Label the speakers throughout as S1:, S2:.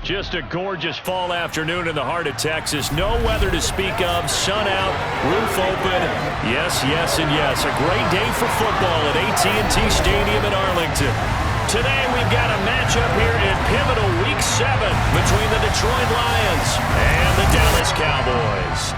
S1: Just a gorgeous fall afternoon in the heart of Texas. No weather to speak of. Sun out, roof open. Yes, yes, and yes. A great day for football at AT&T Stadium in Arlington. Today we've got a matchup here in pivotal Week 7 between the Detroit Lions and the Dallas Cowboys.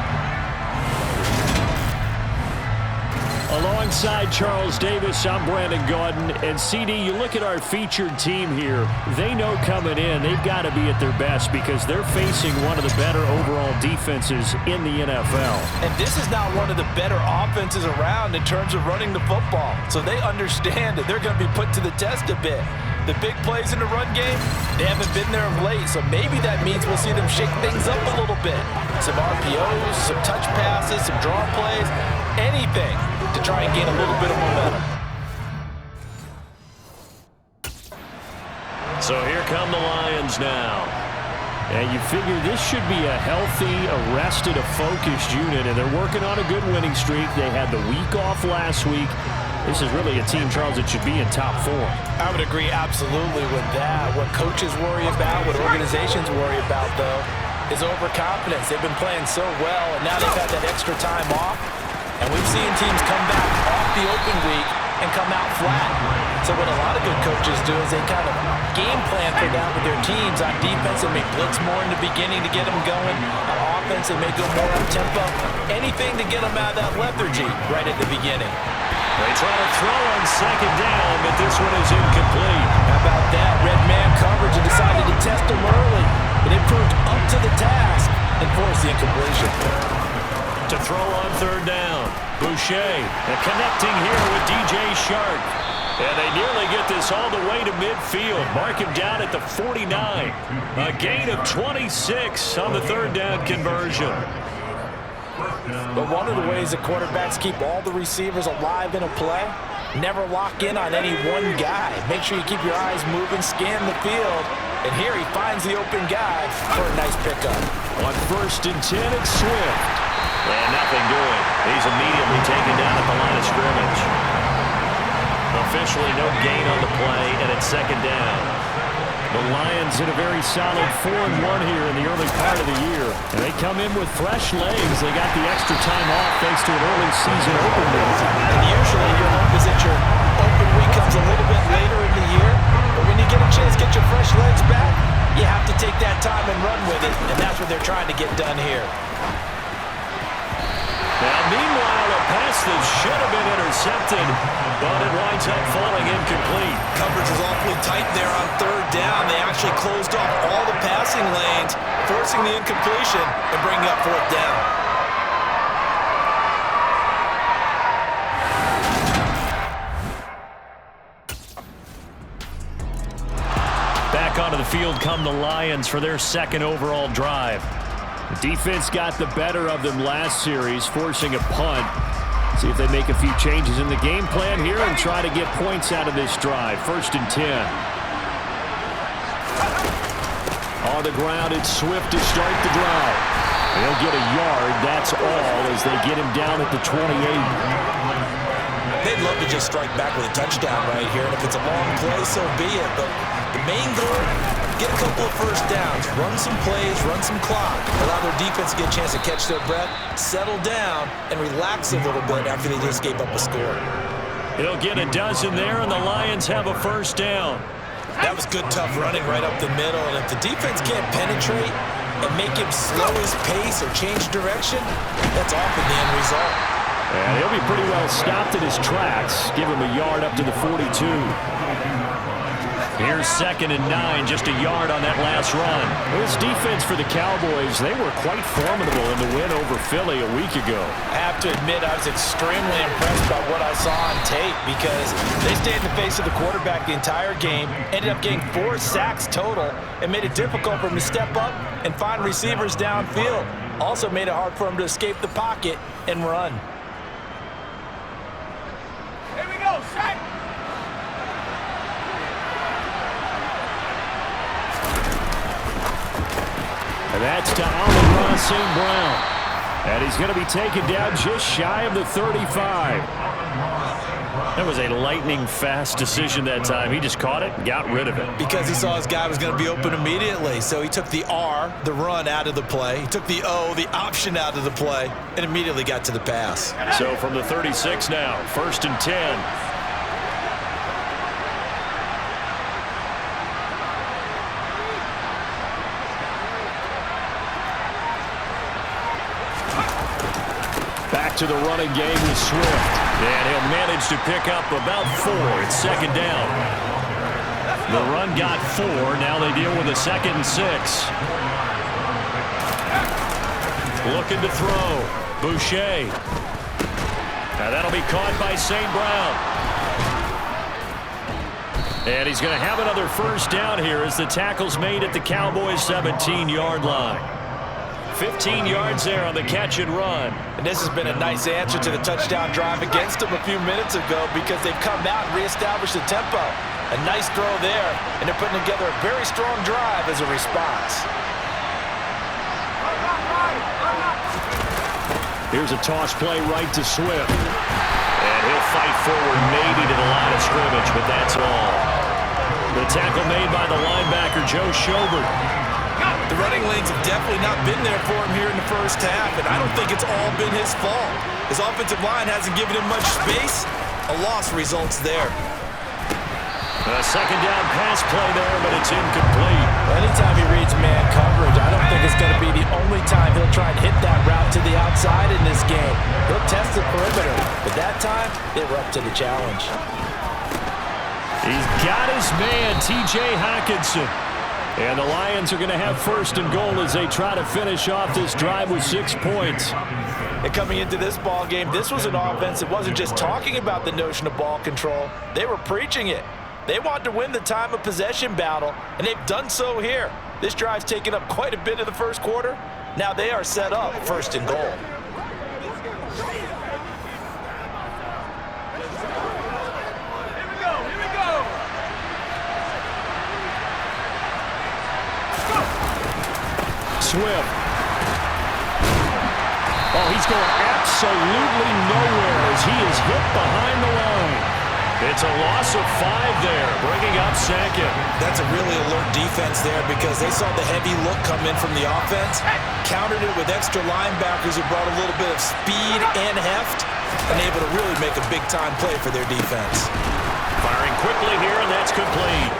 S1: Alongside Charles Davis, I'm Brandon Gaudin. And CD, you look at our featured team here. They know coming in they've got to be at their best because they're facing one of the better overall defenses in the NFL.
S2: And this is not one of the better offenses around in terms of running the football. So they understand that they're going to be put to the test a bit. The big plays in the run game, they haven't been there of late, so maybe that means we'll see them shake things up a little bit. Some RPOs, some touch passes, some draw plays, anything to try and gain a little bit of momentum.
S1: So here come the Lions now. And you figure this should be a healthy, arrested, a focused unit, and they're working on a good winning streak. They had the week off last week. This is really a team, Charles, that should be in top 4.
S2: I would agree absolutely with that. What coaches worry about, what organizations worry about, though, is overconfidence. They've been playing so well, and now they've had that extra time off. And we've seen teams come back off the open week and come out flat. So what a lot of good coaches do is they kind of game plan for that with their teams. On defense, they may blitz more in the beginning to get them going. On offense, they may go more up-tempo. Anything to get them out of that lethargy right at the beginning.
S1: They try to throw on second down, but this one is incomplete.
S2: How about that? Red man coverage and decided to test them early. But it proved up to the task and forced the incompletion.
S1: To throw on third down. Boucher, and connecting here with DJ Shark. And they nearly get this all the way to midfield. Mark him down at the 49. A gain of 26 on the third down conversion.
S2: But one of the ways that quarterbacks keep all the receivers alive in a play, never lock in on any one guy. Make sure you keep your eyes moving, scan the field. And here he finds the open guy for a nice pickup.
S1: On 1st and 10, it's Swift. And nothing doing. He's immediately taken down at the line of scrimmage. Officially no gain on the play, and it's second down. The Lions in a very solid 4-1 here in the early part of the year. And they come in with fresh legs. They got the extra time off thanks to an early season open week.
S2: And usually your hope is that your open week comes a little bit later in the year. But when you get a chance to get your fresh legs back, you have to take that time and run with it. And that's what they're trying to get done here.
S1: Now, meanwhile, a pass that should have been intercepted, but it winds up falling incomplete.
S2: Coverage was awfully tight there on third down. They actually closed off all the passing lanes, forcing the incompletion and bringing up fourth down.
S1: Back onto the field come the Lions for their second overall drive. The defense got the better of them last series, forcing a punt. See if they make a few changes in the game plan here and try to get points out of this drive. 1st and 10. On the ground, it's Swift to start the drive. They'll get a yard, that's all, as they get him down at the 28.
S2: They'd love to just strike back with a touchdown right here, and if it's a long play, so be it. But the main goal, get a couple of first downs, run some plays, run some clock, allow their defense to get a chance to catch their breath, settle down, and relax a little bit after they just gave up a score.
S1: He'll get a dozen there, and the Lions have a first down.
S2: That was good, tough running right up the middle, and if the defense can't penetrate and make him slow his pace or change direction, that's often the end result.
S1: And he'll be pretty well stopped in his tracks. Give him a yard up to the 42. Here's 2nd and 9, just a yard on that last run. This defense for the Cowboys, they were quite formidable in the win over Philly a week ago.
S2: I have to admit, I was extremely impressed by what I saw on tape because they stayed in the face of the quarterback the entire game, ended up getting 4 sacks total, and made it difficult for him to step up and find receivers downfield. Also made it hard for him to escape the pocket and run.
S3: Here we go, sack!
S1: And that's to Amon-Ra St. Brown. And he's going to be taken down just shy of the 35. That was a lightning-fast decision that time. He just caught it and got rid of it.
S2: Because he saw his guy was going to be open immediately. So he took the R, the run, out of the play. He took the O, the option, out of the play, and immediately got to the pass.
S1: So from the 36 now, 1st and 10. To the running game with Swift. And he'll manage to pick up about 4. It's 2nd down. The run got 4. Now they deal with a 2nd and 6. Looking to throw. Boucher. Now that'll be caught by St. Brown. And he's going to have another 1st down here as the tackle's made at the Cowboys' 17-yard line. 15 yards there on the catch and run.
S2: And this has been a nice answer to the touchdown drive against them a few minutes ago because they've come out and reestablished the tempo. A nice throw there, and they're putting together a very strong drive as a response.
S1: Here's a toss play right to Swift. And he'll fight forward maybe to the line of scrimmage, but that's all. The tackle made by the linebacker, Joe Schobert.
S2: The running lanes have definitely not been there for him here in the first half, and I don't think it's all been his fault. His offensive line hasn't given him much space. A loss results there.
S1: A 2nd down pass play there, but it's incomplete.
S2: Anytime he reads man coverage, I don't think it's going to be the only time he'll try and hit that route to the outside in this game. He'll test the perimeter, but that time, they were up to the challenge.
S1: He's got his man, T.J. Hockenson. And the Lions are going to have 1st and goal as they try to finish off this drive with 6 points.
S2: And coming into this ball game, this was an offense that wasn't just talking about the notion of ball control. They were preaching it. They want to win the time of possession battle, and they've done so here. This drive's taken up quite a bit of the first quarter. Now they are set up 1st and goal.
S1: Swift. Oh, he's going absolutely nowhere as he is hit behind the line. It's a loss of 5 there, bringing up 2nd.
S2: That's a really alert defense there because they saw the heavy look come in from the offense, countered it with extra linebackers who brought a little bit of speed and heft, and able to really make a big-time play for their defense.
S1: Firing quickly here, and that's complete.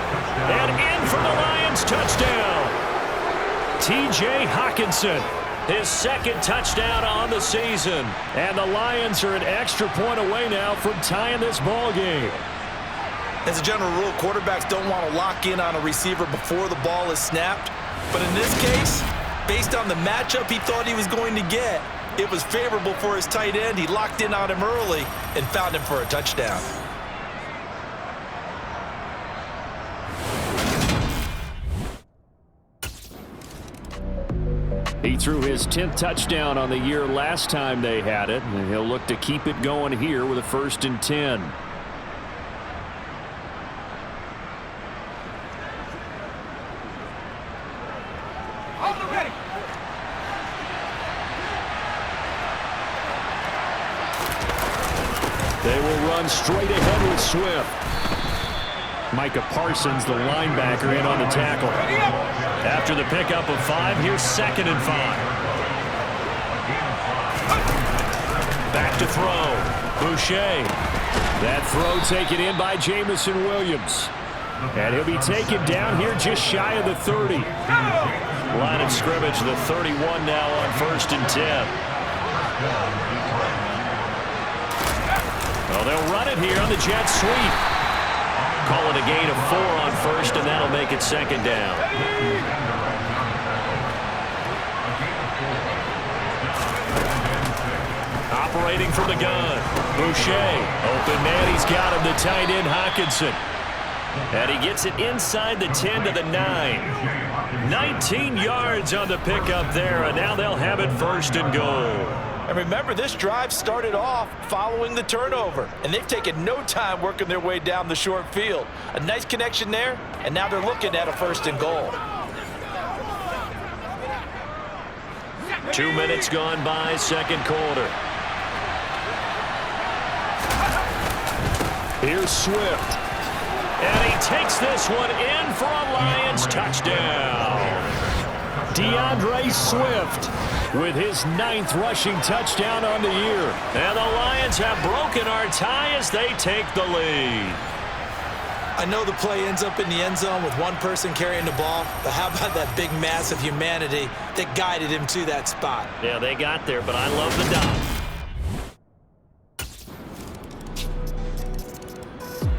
S1: And in for the Lions, touchdown. T.J. Hockenson, his 2nd touchdown on the season. And the Lions are an extra point away now from tying this ball game.
S2: As a general rule, quarterbacks don't want to lock in on a receiver before the ball is snapped. But in this case, based on the matchup he thought he was going to get, it was favorable for his tight end. He locked in on him early and found him for a touchdown.
S1: He threw his 10th touchdown on the year last time they had it, and he'll look to keep it going here with a 1st and 10. They will run straight ahead with Swift. Micah Parsons, the linebacker, in on the tackle. After the pickup of 5, here's 2nd and 5. Back to throw. Boucher. That throw taken in by Jamison Williams. And he'll be taken down here just shy of the 30. Line of scrimmage, the 31 now on 1st and 10. Well, they'll run it here on the jet sweep. Call it a gain of 4 on 1st, and that'll make it 2nd down. Operating from the gun. Boucher. Open man, he's got him, the tight end Hockenson. And he gets it inside the 10 to the 9. 19 yards on the pickup there, and now they'll have it 1st and goal.
S2: And remember, this drive started off following the turnover, and they've taken no time working their way down the short field. A nice connection there, and now they're looking at a 1st and goal.
S1: 2 minutes gone by, 2nd quarter. Here's Swift. And he takes this one in for a Lions touchdown. DeAndre Swift with his 9th rushing touchdown on the year. And the Lions have broken our tie as they take the lead.
S2: I know the play ends up in the end zone with one person carrying the ball, but how about that big mass of humanity that guided him to that spot?
S1: Yeah, they got there, but I love the dot.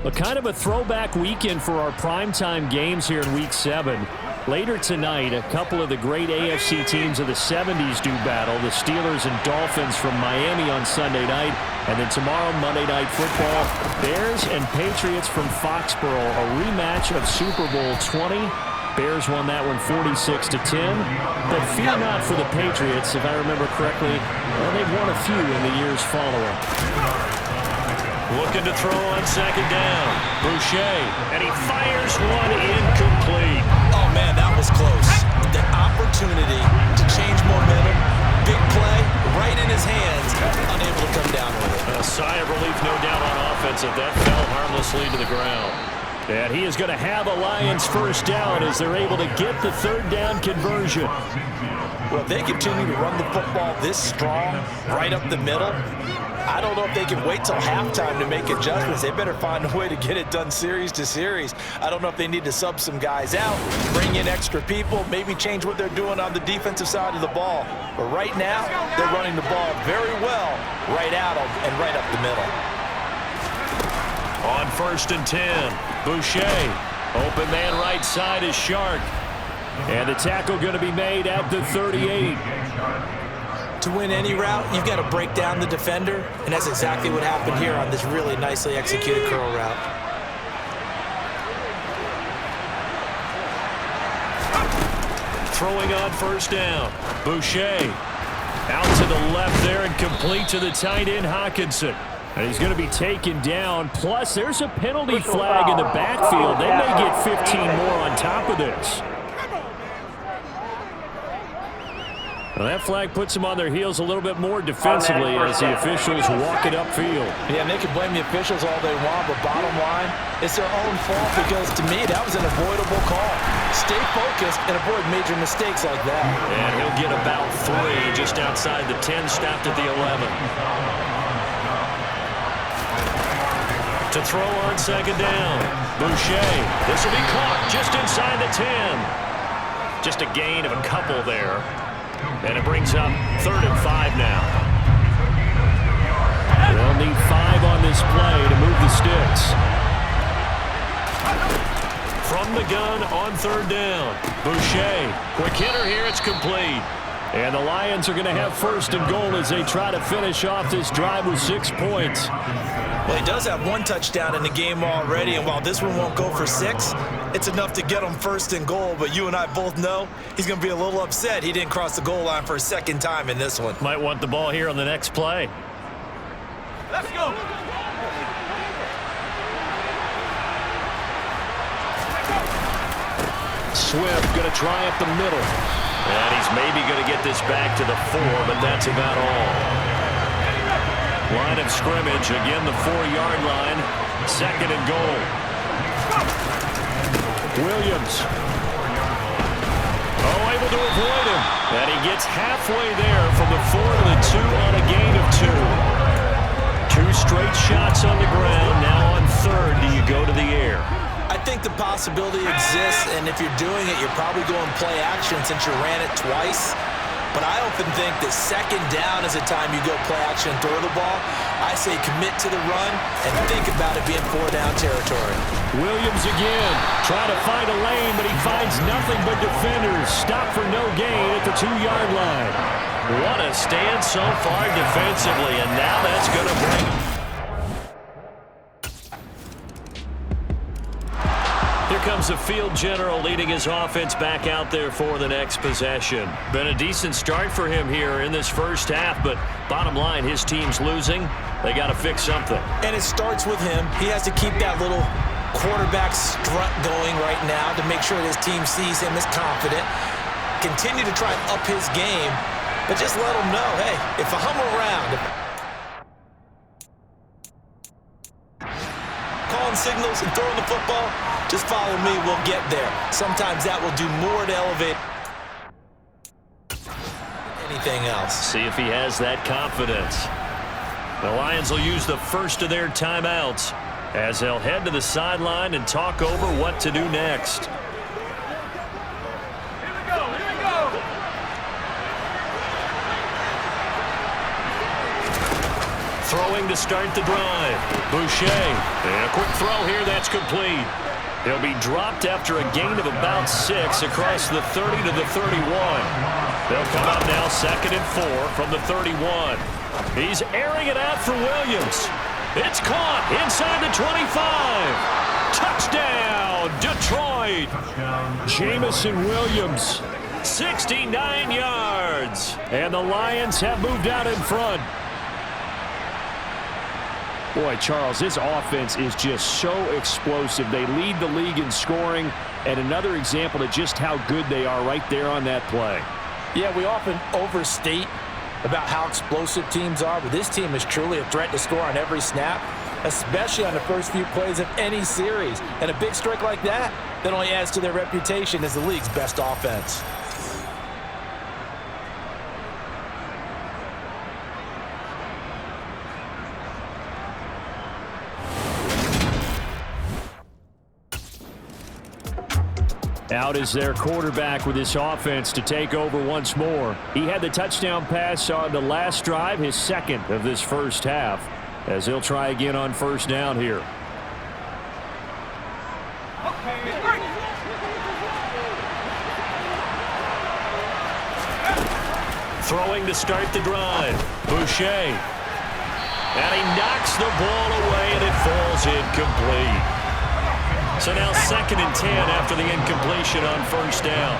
S1: A kind of a throwback weekend for our primetime games here in Week 7. Later tonight, a couple of the great AFC teams of the 70s do battle, the Steelers and Dolphins from Miami on Sunday night. And then tomorrow, Monday Night Football, Bears and Patriots from Foxborough, a rematch of Super Bowl 20. Bears won that one 46-10. But fear not for the Patriots, if I remember correctly. Well, they've won a few in the years following. Looking to throw on second down. Boucher, and he fires one incomplete.
S2: Oh, man, that was close. The opportunity to change momentum, big play, right in his hands, unable to come down with it.
S1: A sigh of relief, no doubt, on offense, if that fell harmlessly to the ground. And he is going to have a Lions first down as they're able to get the third down conversion.
S2: Well, if they continue to run the football this strong, right up the middle, I don't know if they can wait till halftime to make adjustments. They better find a way to get it done series to series. I don't know if they need to sub some guys out, bring in extra people, maybe change what they're doing on the defensive side of the ball. But right now, they're running the ball very well right out and right up the middle.
S1: On 1st and 10, Boucher. Open man right side is Shark. And the tackle going to be made at the 38.
S2: To win any route, you've got to break down the defender, and that's exactly what happened here on this really nicely executed curl route.
S1: Throwing on first down. Boucher out to the left there and complete to the tight end, Hockenson. And he's going to be taken down. Plus, there's a penalty flag in the backfield. They may get 15 more on top of this. Well, that flag puts them on their heels a little bit more defensively as the officials walk it upfield.
S2: Yeah, and they can blame the officials all they want, but bottom line, it's their own fault because, to me, that was an avoidable call. Stay focused and avoid major mistakes like that.
S1: And he'll get about 3 just outside the 10, stopped at the 11. To throw on second down. Boucher. This will be caught just inside the 10. Just a gain of a couple there. And it brings up 3rd and 5 now. They'll need 5 on this play to move the sticks. From the gun on 3rd down. Boucher. Quick hitter here. It's complete. And the Lions are going to have 1st and goal as they try to finish off this drive with 6 points.
S2: Well, he does have 1 touchdown in the game already, and while this one won't go for 6, it's enough to get him 1st and goal. But you and I both know he's going to be a little upset he didn't cross the goal line for a 2nd time in this one.
S1: Might want the ball here on the next play.
S3: Let's go.
S1: Swift going to try up the middle. And he's maybe going to get this back to the 4, but that's about all. Line of scrimmage, again the 4-yard line. 2nd and goal. Williams. Oh, able to avoid him. And he gets halfway there from the 4 to the 2 on a gain of 2. 2 straight shots on the ground. Now on 3rd, do you go to the air?
S2: I think the possibility exists, and if you're doing it, you're probably going play action since you ran it twice. But I often think that 2nd down is the time you go play action and throw the ball. I say commit to the run and think about it being 4-down territory.
S1: Williams again, trying to find a lane, but he finds nothing but defenders. Stop for no gain at the 2-yard line. What a stand so far defensively, and now that's going to bring him. Here comes the field general leading his offense back out there for the next possession. Been a decent start for him here in this first half, but bottom line, his team's losing. They got to fix something.
S2: And it starts with him. He has to keep that little quarterback strut going right now to make sure his team sees him as confident. Continue to try and up his game, but just let him know, hey, if I'm around. signals and throwing the football, just follow me, we'll get there. Sometimes that will do more to elevate anything else.
S1: See if he has that confidence. The Lions will use the first of their timeouts as they'll head to the sideline and talk over what to do next.
S3: Here we go, here we go.
S1: Throwing to start the drive. Boucher. And a quick throw here, that's complete. He'll be dropped after a gain of about 6 across the 30 to the 31. They'll come up now 2nd and 4 from the 31. He's airing it out for Williams. It's caught inside the 25. Touchdown, Detroit. Jamison Williams, 69 yards. And the Lions have moved out in front.
S4: Boy, Charles, this offense is just so explosive. They lead the league in scoring, and another example of just how good they are right there on that play.
S2: Yeah, we often overstate about how explosive teams are, but this team is truly a threat to score on every snap, especially on the first few plays of any series. And a big strike like that only adds to their reputation as the league's best offense.
S4: Out is their quarterback with this offense to take over once more. He had the touchdown pass on the last drive, his second of this first half, as he'll try again on first down here.
S1: Throwing to start the drive. Boucher. And he knocks the ball away, and it falls incomplete. So now 2nd and 10 after the incompletion on first down.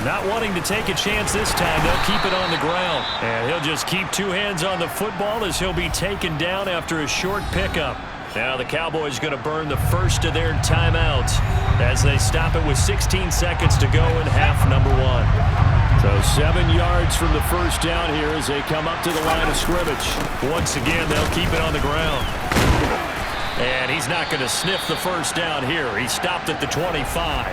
S1: Not wanting to take a chance this time, they'll keep it on the ground. And he'll just keep 2 hands on the football as he'll be taken down after a short pickup. Now the Cowboys going to burn the first of their timeouts as they stop it with 16 seconds to go in half number 1. So 7 yards from the first down here as they come up to the line of scrimmage. Once again, they'll keep it on the ground. And he's not going to sniff the first down here. He stopped at the 25.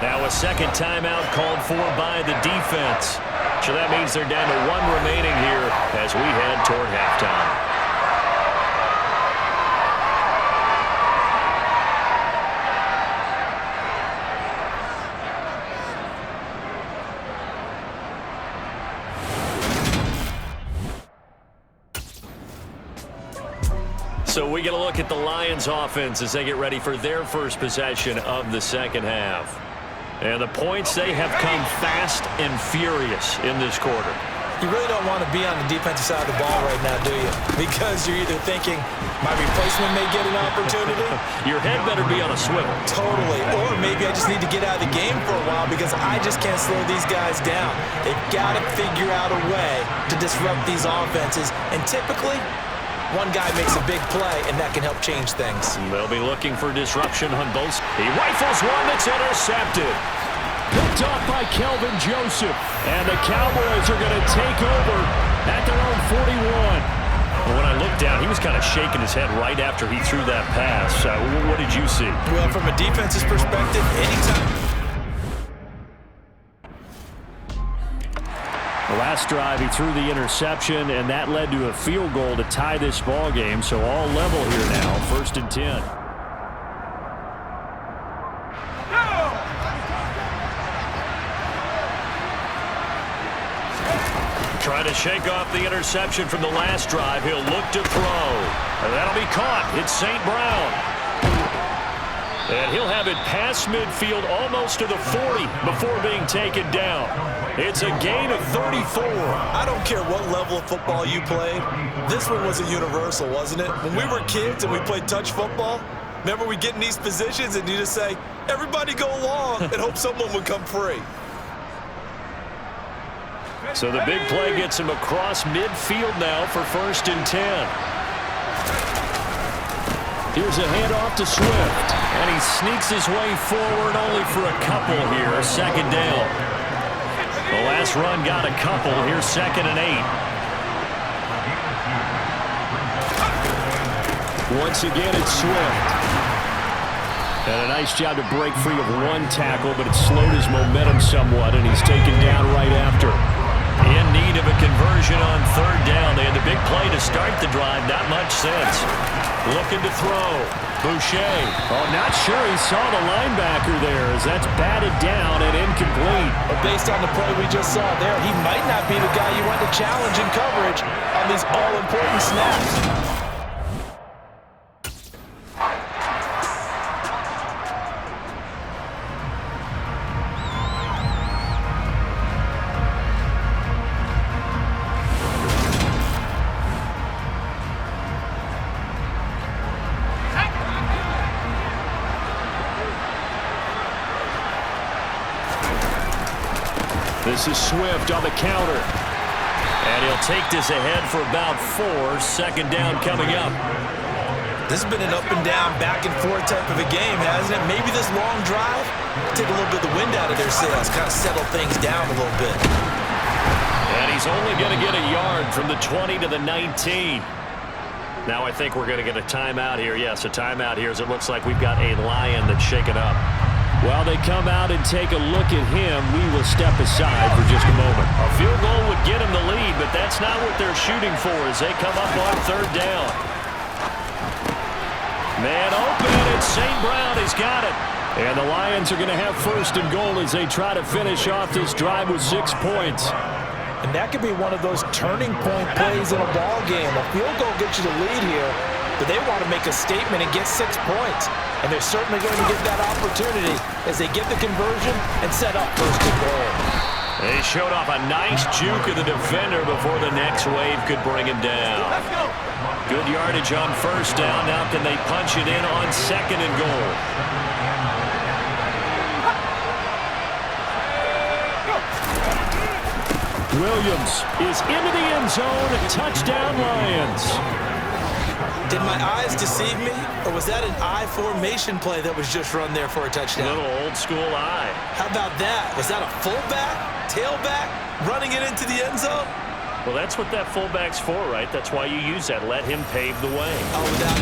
S1: Now a second timeout called for by the defense. So that means they're down to 1 remaining here as we head toward halftime. So we get a look at the Lions offense as they get ready for their first possession of the second half. And the points, they have come fast and furious in this quarter.
S2: You really don't want to be on the defensive side of the ball right now, do you? Because you're either thinking, my replacement may get an opportunity.
S1: Your head better be on a swivel.
S2: Totally. Or maybe I just need to get out of the game for a while because I just can't slow these guys down. They've got to figure out a way to disrupt these offenses. And typically, one guy makes a big play, and that can help change things.
S1: They'll be looking for disruption on both. He rifles one that's intercepted.
S4: Picked off by Kelvin Joseph. And the Cowboys are going to take over at their own 41.
S1: Well, when I looked down, he was kind of shaking his head right after he threw that pass. What did you see?
S2: Well, from a defense's perspective, anytime.
S4: The last drive, he threw the interception, and that led to a field goal to tie this ball game. So all level here now, 1st and 10.
S1: Trying to shake off the interception from the last drive. He'll look to throw. And that'll be caught. It's St. Brown. And he'll have it past midfield almost to the 40 before being taken down. It's a gain of 34.
S2: I don't care what level of football you played. This one was a universal, wasn't it? When we were kids and we played touch football, remember we get in these positions and you just say, everybody go along and hope someone would come free.
S1: So the big play gets him across midfield now for 1st and 10.
S4: Here's a handoff to Swift.
S1: And he sneaks his way forward only for a couple here. 2nd down. The last run got a couple. Here's 2nd and 8.
S4: Once again, it's Swift. And a nice job to break free of one tackle, but it slowed his momentum somewhat, and he's taken down right after.
S1: In need of a conversion on third down. They had the big play to start the drive. Not much sense. Looking to throw. Boucher.
S4: Oh, not sure he saw the linebacker there as that's batted down and incomplete.
S2: But based on the play we just saw there, he might not be the guy you want to challenge in coverage on these all-important snaps.
S4: This is Swift on the counter.
S1: And he'll take this ahead for about 4. Second down coming up.
S2: This has been an up and down, back and forth type of a game, hasn't it? Maybe this long drive, take a little bit of the wind out of their sails, kind of settle things down a little bit.
S1: And he's only going to get a yard from the 20 to the 19. Now I think we're going to get a timeout here. Yes, a timeout here as it looks like we've got a Lion that's shaken up.
S4: While they come out and take a look at him, we will step aside for just a moment.
S1: A field goal would get him the lead, but that's not what they're shooting for as they come up on third down. Man open, and St. Brown has got it.
S4: And the Lions are going to have first and goal as they try to finish off this drive with 6 points.
S2: And that could be one of those turning point plays in a ball game. A field goal gets you the lead here, but they want to make a statement and get 6 points. And they're certainly going to get that opportunity as they get the conversion and set up first and goal.
S1: They showed off a nice juke of the defender before the next wave could bring him down.
S3: Let's go.
S1: Good yardage on first down. Now can they punch it in on second and goal?
S4: Williams is into the end zone. Touchdown, Lions.
S2: Did my eyes deceive me, or was that an I formation play that was just run there for a touchdown?
S1: A little old school eye.
S2: How about that? Was that a fullback, tailback, running it into the end zone?
S1: Well, that's what that fullback's for, right? That's why you use that. Let him pave the way.
S2: Oh, without.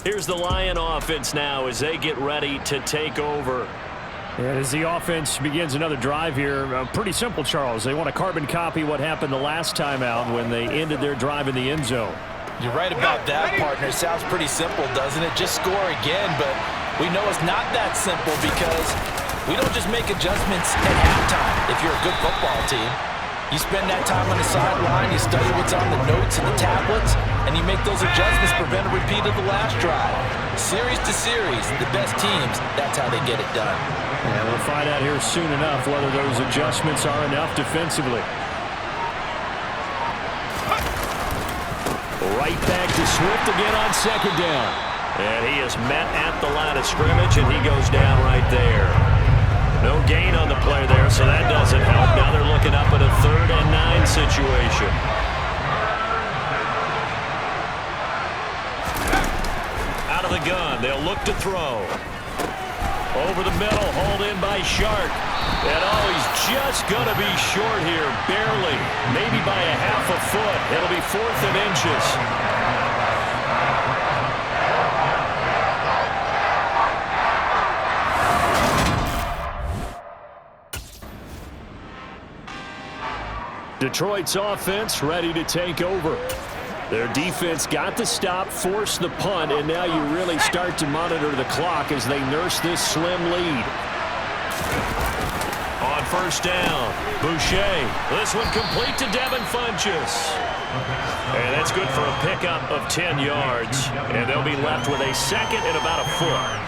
S1: Here's the Lion offense now as they get ready to take over.
S4: And as the offense begins another drive here, pretty simple, Charles. They want to carbon copy what happened the last time out when they ended their drive in the end zone.
S2: You're right about that, partner. Sounds pretty simple, doesn't it? Just score again, but we know it's not that simple because we don't just make adjustments at halftime if you're a good football team. You spend that time on the sideline, you study what's on the notes and the tablets, and you make those adjustments, prevent a repeat of the last drive. Series to series, the best teams, that's how they get it done.
S4: And we'll find out here soon enough whether those adjustments are enough defensively. Right back to Swift again on second down.
S1: And he is met at the line of scrimmage, and he goes down right there. No gain on the play there, so that doesn't help. Now they're looking up at a 3rd and 9 situation. Out of the gun, they'll look to throw. Over the middle, hauled in by Shark. And oh, he's just going to be short here, barely. Maybe by a half a foot. It'll be 4th and inches.
S4: Detroit's offense ready to take over. Their defense got the stop, forced the punt, and now you really start to monitor the clock as they nurse this slim lead.
S1: On first down, Boucher. This one complete to Devin Funchess. And that's good for a pickup of 10 yards. And they'll be left with a second and about a foot.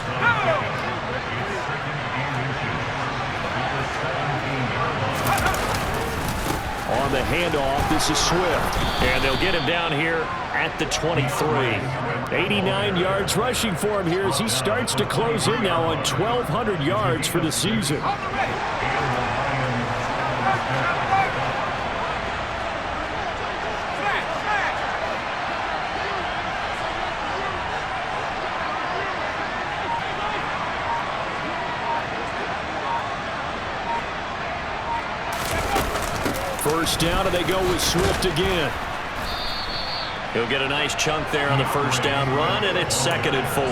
S4: On the handoff, this is Swift.
S1: And they'll get him down here at the 23.
S4: 89 yards rushing for him here as he starts to close in now on 1,200 yards for the season. First down, and they go with Swift again.
S1: He'll get a nice chunk there on the first down run, and it's 2nd and 4.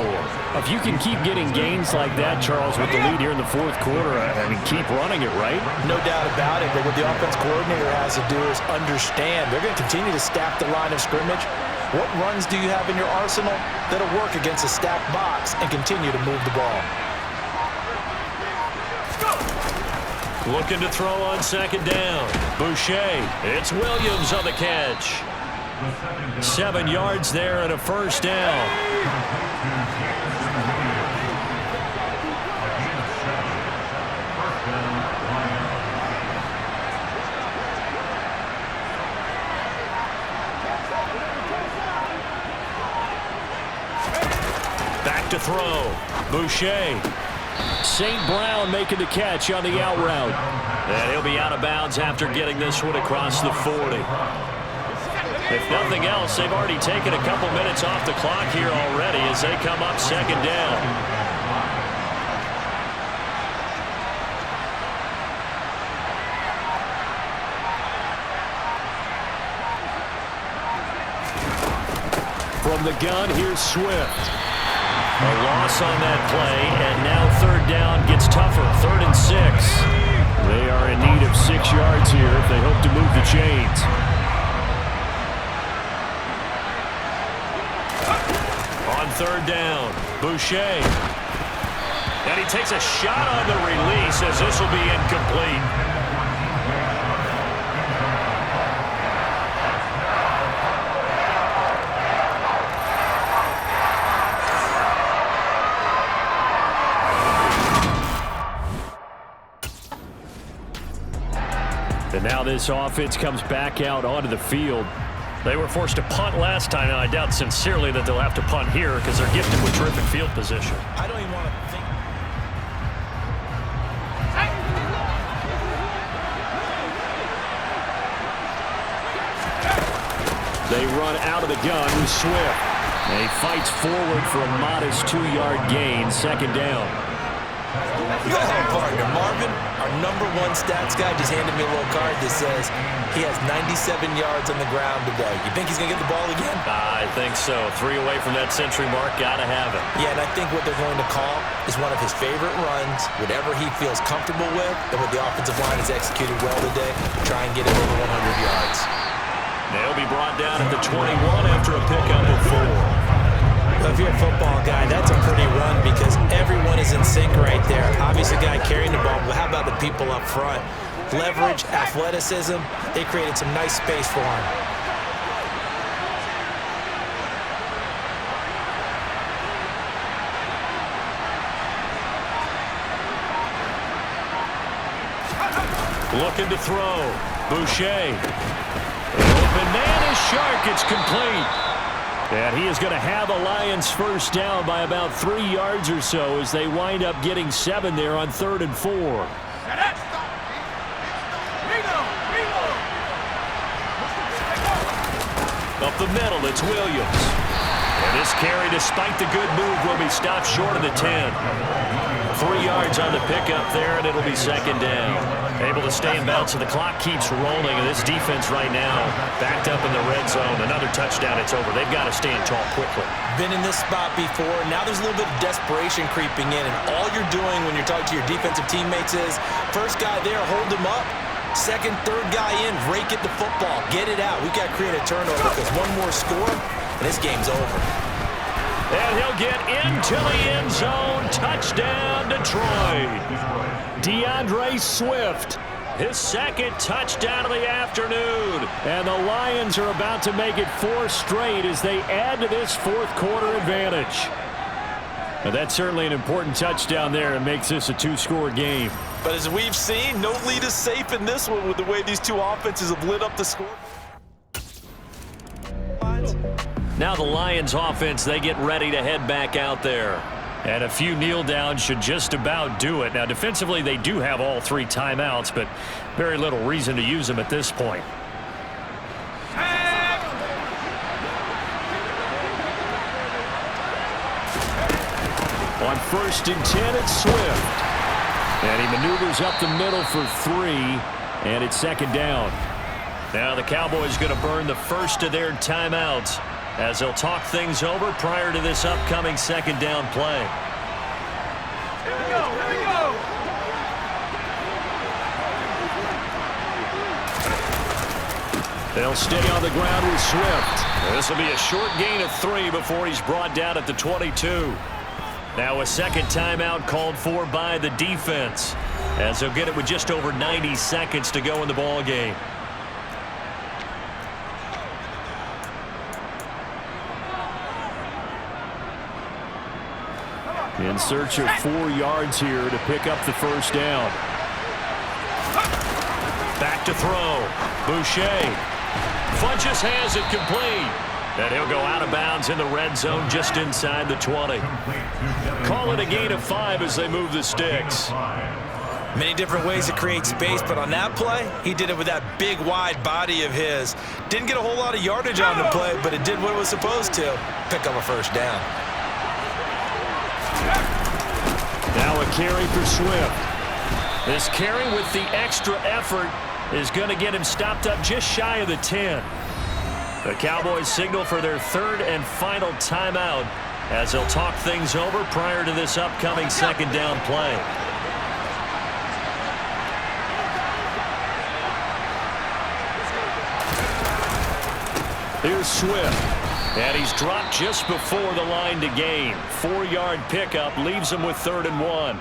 S4: If you can keep getting gains like that, Charles, with the lead here in the fourth quarter, I mean, keep running it, right?
S2: No doubt about it, but what the offense coordinator has to do is understand they're going to continue to stack the line of scrimmage. What runs do you have in your arsenal that'll work against a stacked box and continue to move the ball?
S1: Looking to throw on 2nd down. Boucher. It's Williams on the catch. 7 yards there and a first down. Back to throw. Boucher. St. Brown making the catch on the out route. And he'll be out of bounds after getting this one across the 40. If nothing else, they've already taken a couple minutes off the clock here already as they come up 2nd down. From the gun, here's Swift. A loss on that play, and now 3rd down gets tougher. 3rd and 6. They are in need of 6 yards here if they hope to move the chains. On 3rd down, Boucher. And he takes a shot on the release as this will be incomplete. And now this offense comes back out onto the field. They were forced to punt last time, and I doubt sincerely that they'll have to punt here because they're gifted with terrific field position.
S2: I don't even want to think.
S4: They run out of the gun with Swift. And he fights forward for a modest 2-yard gain, 2nd down.
S2: Go ahead, partner. Marvin, our #1 stats guy, just handed me a little card that says he has 97 yards on the ground today. You think he's going to get the ball again?
S1: I think so. 3 away from that century mark. Got to have it.
S2: Yeah, and I think what they're going to call is one of his favorite runs, whatever he feels comfortable with, and what the offensive line has executed well today, try and get him over 100 yards.
S1: They'll be brought down at the 21 after a pickup of 4.
S2: If you're a football guy, that's a pretty run because everyone is in sync right there. Obviously, the guy carrying the ball, but how about the people up front? Leverage, athleticism, they created some nice space for him.
S1: Looking to throw. Boucher. Open man is Shark. It's complete. And he is going to have a Lions first down by about 3 yards or so as they wind up getting 7 there on 3rd and 4. Up the middle, it's Williams. And this carry, despite the good move, will be stopped short of the 10. 3 yards on the pickup there, and it'll be 2nd down. Able to stay in bounds, so the clock keeps rolling, and this defense right now backed up in the red zone. Another touchdown, it's over. They've got to stand tall quickly.
S2: Been in this spot before. Now there's a little bit of desperation creeping in, and all you're doing when you're talking to your defensive teammates is, first guy there, hold him up. Second, third guy in, rake at the football. Get it out. We've got to create a turnover because one more score, and this game's over.
S1: And he'll get into the end zone. Touchdown, Detroit. DeAndre Swift, his 2nd touchdown of the afternoon. And the Lions are about to make it 4 straight as they add to this 4th quarter advantage. Now, that's certainly an important touchdown there and makes this a 2-score game.
S2: But as we've seen, no lead is safe in this one with the way these two offenses have lit up the score.
S1: Now the Lions offense, they get ready to head back out there. And a few kneel downs should just about do it. Now defensively, they do have all 3 timeouts, but very little reason to use them at this point. On 1st and 10, it's Swift. And he maneuvers up the middle for 3, and it's 2nd down. Now the Cowboys going to burn the first of their timeouts. as they'll talk things over prior to this upcoming second down play.
S3: Here we go, here we go.
S1: They'll stay on the ground with Swift. This will be a short gain of 3 before he's brought down at the 22. Now a second timeout called for by the defense, as they'll get it with just over 90 seconds to go in the ball game.
S4: In search of 4 yards here to pick up the first down.
S1: Back to throw. Boucher. Funches has it complete. And he'll go out of bounds in the red zone just inside the 20. Call it a gain of 5 as they move the sticks.
S2: Many different ways to create space, but on that play, he did it with that big, wide body of his. Didn't get a whole lot of yardage on the play, but it did what it was supposed to. Pick up a first down.
S4: Now a carry for Swift.
S1: This carry with the extra effort is going to get him stopped up just shy of the 10. The Cowboys signal for their third and final timeout as they'll talk things over prior to this upcoming second down play. Here's Swift. And he's dropped just before the line to gain. 4-yard pickup leaves him with 3rd and 1.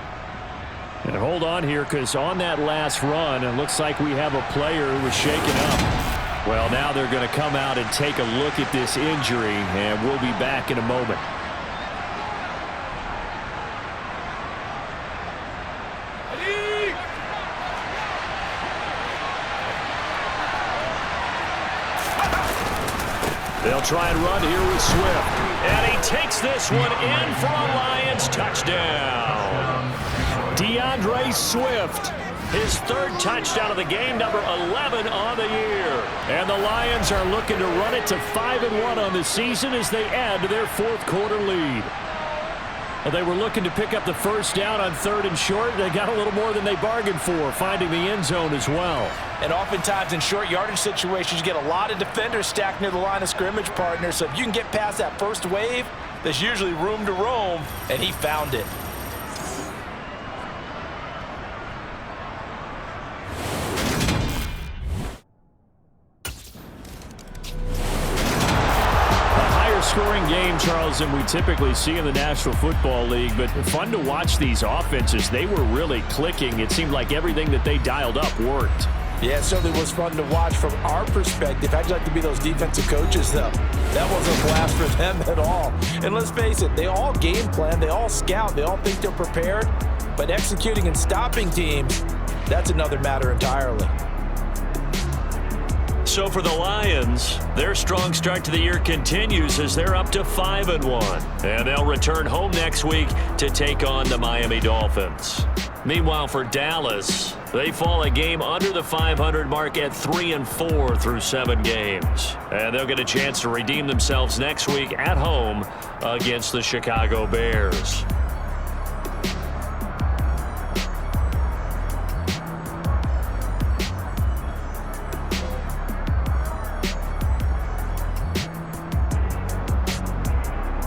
S4: And hold on here, because on that last run, it looks like we have a player who was shaken up. Well, now they're going to come out and take a look at this injury, and we'll be back in a moment.
S1: They'll try and run here with Swift. And he takes this one in for a Lions touchdown. DeAndre Swift, his 3rd touchdown of the game, number 11 on the year. And the Lions are looking to run it to 5-1 on the season as they add to their 4th quarter lead. Well, they were looking to pick up the first down on 3rd and short. They got a little more than they bargained for, finding the end zone as well.
S2: And oftentimes in short yardage situations, you get a lot of defenders stacked near the line of scrimmage partner. So if you can get past that first wave, there's usually room to roam, and he found it.
S4: Scoring game, Charles, than we typically see in the National Football League, but fun to watch these offenses. They were really clicking. It seemed like everything that they dialed up worked.
S2: Yeah, it certainly was fun to watch from our perspective. How'd you like to be those defensive coaches, though? That wasn't a blast for them at all. And let's face it, they all game plan, they all scout, they all think they're prepared, but executing and stopping teams, that's another matter entirely.
S1: So for the Lions, their strong start to the year continues as they're up to 5-1. And they'll return home next week to take on the Miami Dolphins. Meanwhile, for Dallas, they fall a game under the 500 mark at 3-4 through 7 games. And they'll get a chance to redeem themselves next week at home against the Chicago Bears.